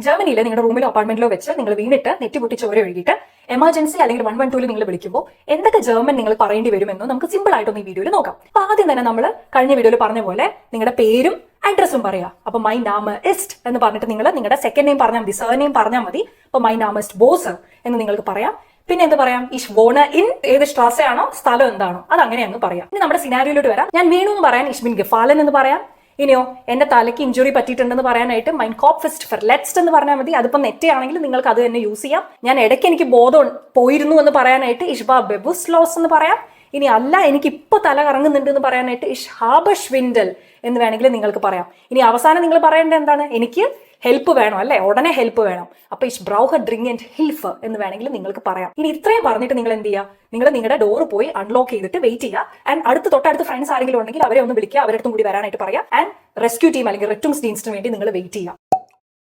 ജർമ്മനിയിലെ നിങ്ങളുടെ റൂമിലോ അപ്പാർട്ട്മെന്റിലോ വെച്ച് നിങ്ങൾ വീണിട്ട് നെറ്റ് പൊട്ടി ചോര ഒഴുകിയിട്ട് എമർജൻസി അല്ലെങ്കിൽ 112 നിങ്ങൾ വിളിക്കുമ്പോൾ എന്തൊക്കെ ജർമ്മൻ നിങ്ങൾ പറയേണ്ടി വരുമെന്നോ നമുക്ക് സിമ്പിൾ ആയിട്ടൊന്ന് ഈ വീഡിയോയിൽ നോക്കാം. അപ്പൊ ആദ്യം തന്നെ നമ്മൾ കഴിഞ്ഞ വീഡിയോയിൽ പറഞ്ഞ പോലെ നിങ്ങളുടെ പേരും അഡ്രസ്സും പറയാം. അപ്പൊ മൈ നാമ ഇസ്റ്റ് എന്ന് പറഞ്ഞിട്ട് നിങ്ങൾ നിങ്ങളുടെ സെക്കൻഡ് നെയിം പറഞ്ഞാൽ മതി, സർ നെയിം പറഞ്ഞാൽ മതി. അപ്പൊ മൈ നാമ ഇസ്റ്റ് ബോസ് എന്ന് നിങ്ങൾക്ക് പറയാം. പിന്നെ എന്ത് പറയാം, ഇഷ് വോണ ഇൻ, ഏത് സ്ട്രാസയാണോ സ്ഥലം എന്താണോ അത് അങ്ങനെ അങ്ങ് പറയാം. ഇനി നമ്മുടെ സിനാരിയോയിലോട്ട് വരാം. ഞാൻ വീണു എന്ന് പറയാൻ ഇഷ് ബിൻ ഗെഫാലൻ എന്ന് പറയാം. ഇനിയോ എന്റെ തലയ്ക്ക് ഇഞ്ചുറി പറ്റിയിട്ടുണ്ടെന്ന് പറയാനായിട്ട് മൈൻ കോപ്ഫിസ്റ്റ് ഫെർലെറ്റ്സ്റ്റ് എന്ന് പറഞ്ഞാൽ മതി. അതിപ്പോൾ നെറ്റാണെങ്കിൽ നിങ്ങൾക്ക് അത് തന്നെ യൂസ് ചെയ്യാം. ഞാൻ ഇടയ്ക്ക് എനിക്ക് ബോധം പോയിരുന്നു എന്ന് പറയാനായിട്ട് ഇഷ്ബ ബെബുസ് ലോസ് എന്ന് പറയാം. ഇനി അല്ല എനിക്ക് ഇപ്പൊ തല കറങ്ങുന്നുണ്ട് എന്ന് പറയാനായിട്ട് ഇഷ് ഹാബഷ്വിൻഡൽ എന്ന് വേണമെങ്കിൽ നിങ്ങൾക്ക് പറയാം. ഇനി അവസാനം നിങ്ങൾ പറയേണ്ടത് എന്താണ്, എനിക്ക് ഹെൽപ്പ് വേണം അല്ലെ, ഉടനെ ഹെൽപ്പ് വേണം. അപ്പൊ ഇഷ് ബ്രൗഹ ഡ്രിങ്കൻഡ് ഹിൽഫ് എന്ന് വേണമെങ്കിൽ നിങ്ങൾക്ക് പറയാം. ഇനി ഇത്രയും പറഞ്ഞിട്ട് നിങ്ങൾ എന്ത് ചെയ്യുക, നിങ്ങൾ നിങ്ങളുടെ ഡോർ പോയി അൺലോക്ക് ചെയ്തിട്ട് വെയിറ്റ് ചെയ്യുക. ആൻഡ് തൊട്ടടുത്ത് ഫ്രണ്ട്സ് ആരെങ്കിലും ഉണ്ടെങ്കിൽ അവരെ ഒന്ന് വിളിക്കുക, അവരുടെ അടുത്തും കൂടി വരാനായിട്ട് പറയാം. ആൻഡ് റെസ്ക്യൂ ടീം അല്ലെങ്കിൽ റെറ്റുംസ് ടീംസിന് വേണ്ടി നിങ്ങൾ വെയിറ്റ് ചെയ്യുക.